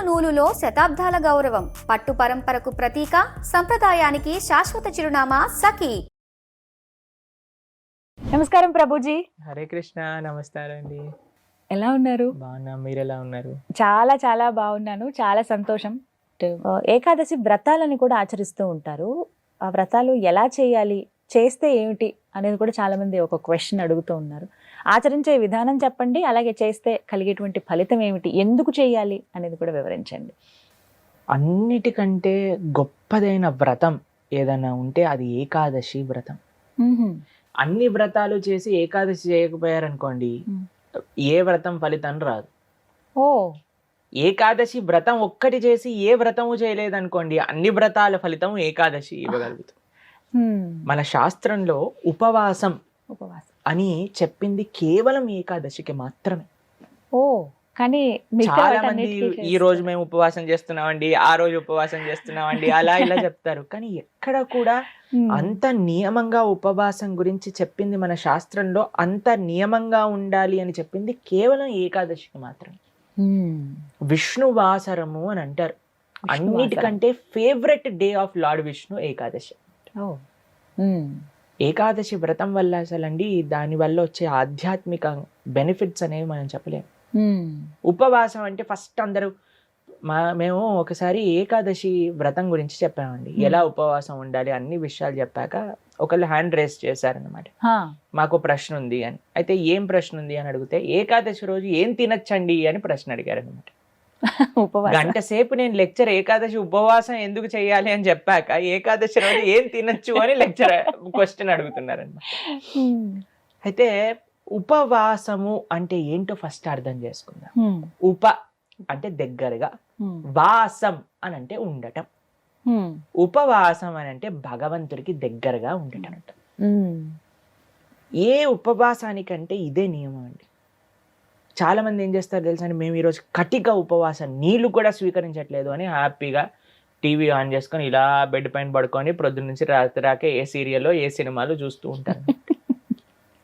నూలులో శతాబ్దాల గౌరవం, పట్టు పరంపరకు ప్రతీక, సంప్రదాయానికి శాశ్వత చిరునామా సఖీ. నమస్కారం ప్రభుజీ. హరే కృష్ణ. నమస్కారం అండి. ఎలా ఉన్నారు? బాగున్నా, మీరు ఎలా ఉన్నారు? చాలా చాలా బాగున్నాను. చాలా సంతోషం. ఏకాదశి వ్రతాలని కూడా ఆచరిస్తూ ఉంటారు. ఆ వ్రతాలు ఎలా చేయాలి, చేస్తే ఏమిటి అనేది కూడా చాలా మంది ఒక క్వశ్చన్ అడుగుతూ ఉన్నారు. ఆచరించే విధానం చెప్పండి, అలాగే చేస్తే కలిగేటువంటి ఫలితం ఏమిటి, ఎందుకు చేయాలి అనేది కూడా వివరించండి. అన్నిటికంటే గొప్పదైన వ్రతం ఏదైనా ఉంటే అది ఏకాదశి వ్రతం. అన్ని వ్రతాలు చేసి ఏకాదశి చేయకపోయారనుకోండి, ఏ వ్రతం ఫలితం రాదు. ఓ, ఏకాదశి వ్రతం ఒక్కటి చేసి ఏ వ్రతము చేయలేదనుకోండి, అన్ని వ్రతాల ఫలితం ఏకాదశి ఇవ్వగలుగుతాం. మన శాస్త్రంలో ఉపవాసం అని చెప్పింది కేవలం ఏకాదశికి మాత్రమే. ఓ, కానీ చాలా మంది ఈ రోజు మేము ఉపవాసం చేస్తున్నామండి, ఆ రోజు ఉపవాసం చేస్తున్నామండి, అలా ఇలా చెప్తారు. కానీ ఎక్కడ కూడా అంత నియమంగా ఉపవాసం గురించి చెప్పింది మన శాస్త్రంలో, అంత నియమంగా ఉండాలి అని చెప్పింది కేవలం ఏకాదశికి మాత్రమే. విష్ణువాసరము అని అంటారు. అన్నిటికంటే favourite day of lord Vishnu Ekadashi. Ekadashi వ్రతం వల్ల అసలండి దాని వల్ల వచ్చే ఆధ్యాత్మిక బెనిఫిట్స్ అనేవి మనం చెప్పలేము. ఉపవాసం అంటే ఫస్ట్ అందరూ మేము ఒకసారి ఏకాదశి వ్రతం గురించి చెప్పామండి, ఎలా ఉపవాసం ఉండాలి అన్ని విషయాలు చెప్పాక ఒకళ్ళు హ్యాండ్ రేస్ చేశారనమాట, మాకు ప్రశ్న ఉంది అని. అయితే ఏం ప్రశ్న ఉంది అని అడిగితే, ఏకాదశి రోజు ఏం తినచ్చండి అని ప్రశ్న అడిగారు అనమాట. గంట సేపు నేను లెక్చర్ ఏకాదశి ఉపవాసం ఎందుకు చేయాలి అని చెప్పాక ఏకాదశి రోజు ఏం తినచ్చు అని లెక్చర్ క్వశ్చన్ అడుగుతున్నారనమాట. అయితే ఉపవాసము అంటే ఏంటో ఫస్ట్ అర్థం చేసుకుందాం. ఉప అంటే దగ్గరగా, వాసం అని అంటే ఉండటం. ఉపవాసం అని అంటే భగవంతుడికి దగ్గరగా ఉండటం. ఏ ఉపవాసానికంటే ఇదే నియమం అండి. చాలా మంది ఏం చేస్తారు తెలుసా అండి, మేము ఈరోజు కటిక ఉపవాసం, నీళ్లు కూడా స్వీకరించట్లేదు అని హ్యాపీగా టీవీ ఆన్ చేసుకొని ఇలా బెడ్ పైన పడుకొని ప్రొద్దున నుంచి రాత్రి రాకే ఏ సీరియల్లో ఏ సినిమాలు చూస్తూ ఉంటారు.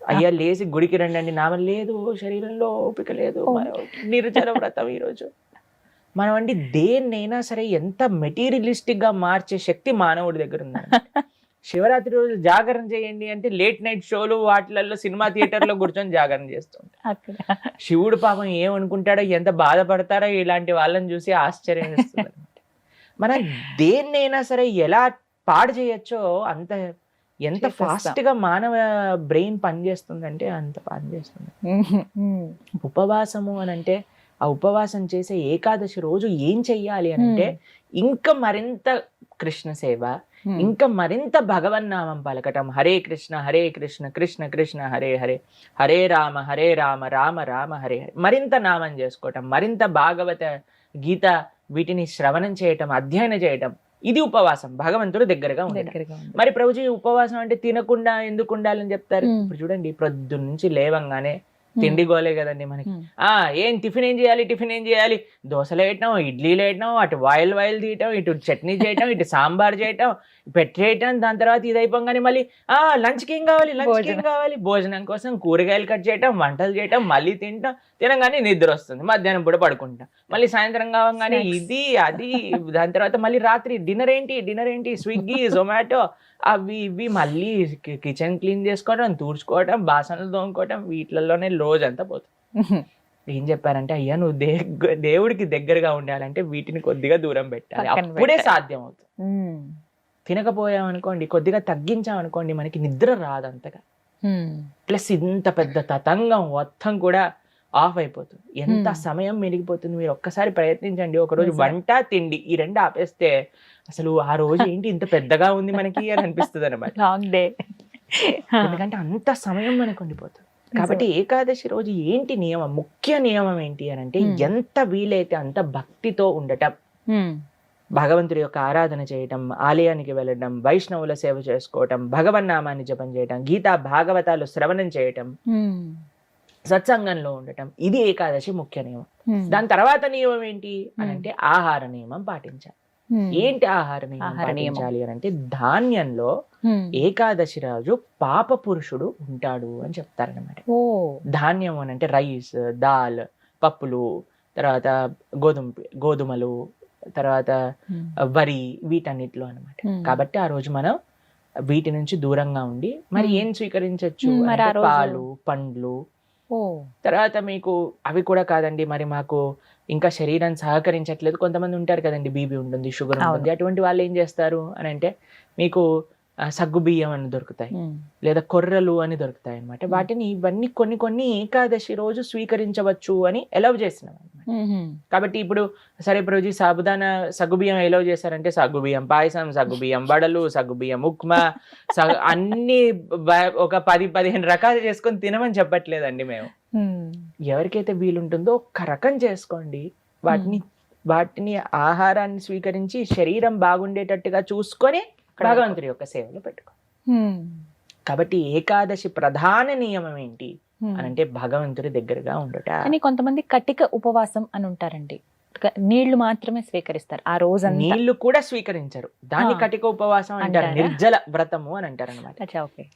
అయ్యా లేచి గుడికి రండి అండి, నామం లేదు, శరీరంలో ఓపిక లేదు, నిర్జల వ్రతం ఈరోజు. మనం అండి దేన్నైనా సరే ఎంత మెటీరియలిస్టిక్ గా మార్చే శక్తి మానవుడి దగ్గర ఉందండి. శివరాత్రి రోజు జాగరణ చేయండి అంటే లేట్ నైట్ షోలు వాటిలలో సినిమా థియేటర్లో కూర్చొని జాగరణ చేస్తుంటారు. శివుడు పాపం ఏమనుకుంటాడో, ఎంత బాధపడతారో ఇలాంటి వాళ్ళని చూసి ఆశ్చర్యం వేస్తుంది. మనం దేన్నైనా సరే ఎలా పాడు చేయొచ్చో అంత, ఎంత ఫాస్ట్ గా మానవ బ్రెయిన్ పనిచేస్తుందంటే అంత పనిచేస్తుంది. ఉపవాసము అని అంటే, ఆ ఉపవాసం చేసే ఏకాదశి రోజు ఏం చెయ్యాలి అని అంటే, ఇంకా మరింత కృష్ణ సేవ, ఇంకా మరింత భగవన్నామం పలకటం. హరే కృష్ణ కృష్ణ కృష్ణ హరే హరే, హరే రామ రామ రామ హరే హరే. మరింత నామం చేసుకోవటం, మరింత భాగవత గీత వీటిని శ్రవణం చేయటం, అధ్యయనం చేయటం. ఇది ఉపవాసం, భగవంతుడు దగ్గరగా ఉండటం. మరి ప్రభుజీ ఉపవాసం అంటే తినకుండా ఎందుకు ఉండాలని చెప్తారు? ఇప్పుడు చూడండి, ప్రొద్దు నుంచి లేవంగానే తిండి గోలే కదండి మనకి. ఏం టిఫిన్ ఏం చేయాలి, దోశలు వేయటం, ఇడ్లీలు వేయటం, అటు వాయిల్ తీయటం, ఇటు చట్నీ చేయటం, ఇటు సాంబార్ చేయటం, పెట్టేయటం. దాని తర్వాత ఇది అయిపోగానే మళ్ళీ లంచ్కి ఏం కావాలి, భోజనం కోసం కూరగాయలు కట్ చేయటం, వంటలు చేయటం, మళ్ళీ తినగానే నిద్ర వస్తుంది, మధ్యాహ్నం పూట పడుకుంటాం, మళ్ళీ సాయంత్రం కావగానే ఇది అది. దాని తర్వాత మళ్ళీ రాత్రి డిన్నర్ ఏంటి, స్విగ్గీ జొమాటో అవి ఇవి, మళ్ళీ కిచెన్ క్లీన్ చేసుకోవడం, తూడ్చుకోవడం, బాసనలు తోముకోవడం, వీటిలలోనే రోజంతా పోతుంది. ఏం చెప్పారంటే, అయ్యా నువ్వు దేవుడికి దగ్గరగా ఉండాలంటే వీటిని కొద్దిగా దూరం పెట్టాలి, అప్పుడే సాధ్యం అవుతుంది. తినకపోయామనుకోండి, కొద్దిగా తగ్గించామనుకోండి, మనకి నిద్ర రాదు అంతగా. ప్లస్ ఇంత పెద్ద తతంగం మొత్తం కూడా ఆఫ్ అయిపోతుంది, ఎంత సమయం మెరిగిపోతుంది. మీరు ఒక్కసారి ప్రయత్నించండి, ఒకరోజు వంట తిండి ఈ రెండు ఆపేస్తే అసలు ఆ రోజు ఏంటి ఇంత పెద్దగా ఉంది మనకి అని అనిపిస్తుంది అనమాట. ఎందుకంటే అంత సమయం మనకు ఉండిపోతుంది. కాబట్టి ఏకాదశి రోజు ఏంటి నియమం, ముఖ్య నియమం ఏంటి అని అంటే, ఎంత వీలైతే అంత భక్తితో ఉండటం, భగవంతుడి యొక్క ఆరాధన చేయటం, ఆలయానికి వెళ్ళడం, వైష్ణవుల సేవ చేసుకోవటం, భగవన్నామాన్ని జపం చేయటం, గీతా భాగవతాలు శ్రవణం చేయటం, సత్సంగంలో ఉండటం. ఇది ఏకాదశి ముఖ్య నియమం. దాని తర్వాత నియమం ఏంటి అని అంటే, ఆహార నియమం పాటించాలి. ఏంటి ఆహార నియమం పాటించాలి అని అంటే, ధాన్యంలో ఏకాదశి రోజు పాప పురుషుడు ఉంటాడు అని చెప్తారనమాట. ధాన్యం అని అంటే రైస్, దాల్, పప్పులు, తర్వాత గోధుమలు, తర్వాత వరి, వీటన్నిటిలో అనమాట. కాబట్టి ఆ రోజు మనం వీటి నుంచి దూరంగా ఉండి మరి ఏం స్వీకరించవచ్చు మరి ఆ అంటే రోజు- పాలు, పండ్లు. ఓ తర్వాత మీకు అవి కూడా కాదండి, మరి మాకు ఇంకా శరీరం సహకరించట్లేదు, కొంతమంది ఉంటారు కదండి, బీపీ ఉంటుంది, షుగర్ ఉంటుంది, అటువంటి వాళ్ళు ఏం చేస్తారు అని అంటే మీకు సగ్గు బియ్యం అని దొరుకుతాయి, లేదా కొర్రలు అని దొరుకుతాయి అనమాట. వాటిని ఇవన్నీ కొన్ని ఏకాదశి రోజు స్వీకరించవచ్చు అని ఎలవ్ చేసినాం అనమాట. కాబట్టి ఇప్పుడు సరే రోజు సాబుదానా సగ్గుబియ్యం ఎలవ్ చేశారంటే సగ్గుబియ్యం పాయసం, సగ్గుబియ్యం వడలు, సగ్గుబియ్యం ఉప్మా, అన్ని ఒక 10-15 రకాలు చేసుకొని తినమని చెప్పట్లేదండి మేము. ఎవరికైతే వీలుంటుందో ఒక్క రకం చేసుకోండి, వాటిని ఆహారాన్ని స్వీకరించి శరీరం బాగుండేటట్టుగా చూసుకొని భగవంతుడి యొక్క సేవలో పెట్టుకో. కాబట్టి ఏకాదశి ప్రధాన నియమం ఏంటి అని అంటే భగవంతుడి దగ్గరగా ఉండట. కానీ కొంతమంది కటిక ఉపవాసం అని ఉంటారండి, నీళ్లు మాత్రమే స్వీకరిస్తారు ఆ రోజంతా. నీళ్లు కూడా స్వీకరించరు, దాన్ని కటిక ఉపవాసం అంటారు, అంటారా? నిర్జల వ్రతము అని అంటారు అనమాట.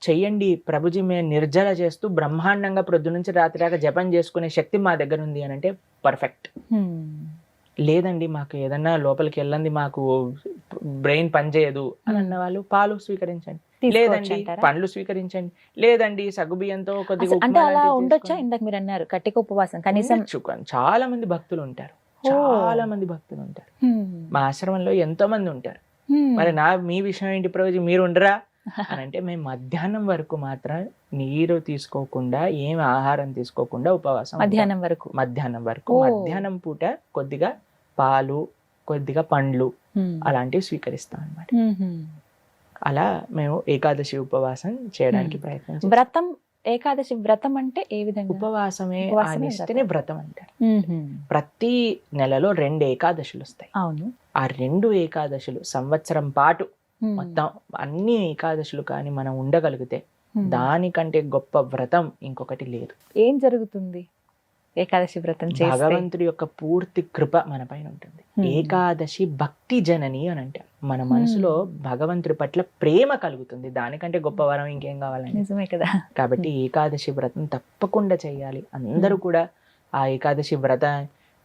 చెయ్యండి ప్రభుజీ, మేము నిర్జల చేస్తూ బ్రహ్మాండంగా ప్రొద్దు నుంచి రాత్రి దాకా జపం చేసుకునే శక్తి మా దగ్గర ఉంది అని అంటే పర్ఫెక్ట్. లేదండి మాకు ఏదన్నా లోపలికి వెళ్ళండి, మాకు బ్రెయిన్ పనిచేయదు అని అన్న వాళ్ళు పాలు స్వీకరించండి, లేదండి పండ్లు స్వీకరించండి, లేదండి సగ్గుబియ్యంతో కొద్దిగా అంటే అలా ఉండొచ్చా? ఇందాక మీరు అన్నారు కటిక ఉపవాసం కనీసం. చాలా మంది భక్తులు ఉంటారు, చాలా మంది భక్తులు ఉంటారు, మా ఆశ్రమంలో ఎంతో మంది ఉంటారు. మరి మీ విషయం ఏంటి ప్రభుజీ, మీరు ఉండరా అని అంటే మేము మధ్యాహ్నం వరకు మాత్రం నీరు తీసుకోకుండా, ఏం ఆహారం తీసుకోకుండా ఉపవాసం. మధ్యాహ్నం వరకు మధ్యాహ్నం పూట కొద్దిగా పాలు, కొద్దిగా పండ్లు అలాంటివి స్వీకరిస్తాం అన్నమాట. అలా మేము ఏకాదశి ఉపవాసం చేయడానికి ప్రయత్నం చేస్తాం. వ్రతం, ఏకాదశి వ్రతం అంటే ఏ విధంగా? ఉపవాసమే నిష్టనే వ్రతం అంటారు. ప్రతి నెలలో 2 ఏకాదశులు వస్తాయి. అవును. ఆ 2 ఏకాదశులు సంవత్సరం పాటు మొత్తం అన్ని ఏకాదశులు కానీ మనం ఉండగలిగితే దానికంటే గొప్ప వ్రతం ఇంకొకటి లేదు. ఏం జరుగుతుంది ఏకాదశి వ్రతం చేస్తే? భగవంతుడి యొక్క పూర్తి కృప మన పైన ఉంటుంది. ఏకాదశి భక్తి జనని అని అంటారు. మన మనసులో భగవంతుడి పట్ల ప్రేమ కలుగుతుంది, దానికంటే గొప్ప వరం ఇంకేం కావాలండి? నిజమే కదా. కాబట్టి ఏకాదశి వ్రతం తప్పకుండా చేయాలి. అందరూ కూడా ఆ ఏకాదశి వ్రత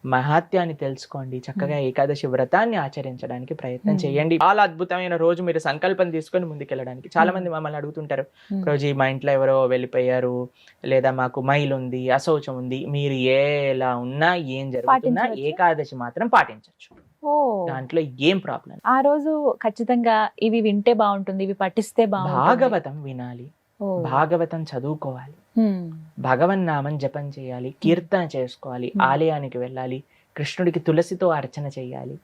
మహాత్యాన్ని తెలుసుకోండి, చక్కగా ఏకాదశి వ్రతాన్ని ఆచరించడానికి ప్రయత్నం చేయండి. చాలా అద్భుతమైన రోజు, మీరు సంకల్పం తీసుకొని ముందుకెళ్ళడానికి. చాలా మంది మమ్మల్ని అడుగుతుంటారు, రోజు మా ఇంట్లో ఎవరో వెళ్ళిపోయారు, లేదా మాకు మైల్ ఉంది, అశౌచం ఉంది, మీరు ఎలా ఉన్నా ఏం జరుగుతున్నా ఏకాదశి మాత్రం పాటించవచ్చు, దాంట్లో ఏం ప్రాబ్లం. ఆ రోజు ఖచ్చితంగా ఇవి వింటే బాగుంటుంది, ఇవి పఠిస్తే బాగుంటుంది. భాగవతం వినాలి, భాగవతం చదువుకోవాలి, భగవన్నామం జపం చేయాలి, కీర్తన చేసుకోవాలి, ఆలయానికి వెళ్ళాలి, కృష్ణుడికి తులసితో అర్చన చేయాలి.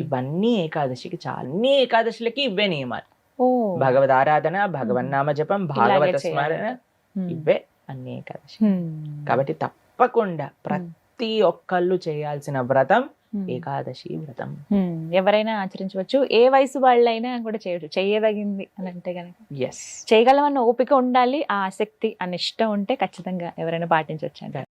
ఇవన్నీ ఏకాదశికి అన్ని ఏకాదశులకి ఇవే నియమాలు. భగవద్ ఆరాధన, భగవన్నామ జపం, భాగవత స్మరణ, ఇవే అన్ని ఏకాదశి. కాబట్టి తప్పకుండా ప్రతి ఒక్కళ్ళు చేయాల్సిన వ్రతం ఏకాదశి వ్రతం. ఎవరైనా ఆచరించవచ్చు, ఏ వయసు వాళ్ళైనా కూడా చేయవచ్చు, చేయదగింది అని అంటే కనుక. ఎస్, చేయగలమన్న ఓపిక ఉండాలి, ఆ ఆసక్తి, ఆ నిష్ట ఉంటే ఖచ్చితంగా ఎవరైనా పాటించవచ్చు.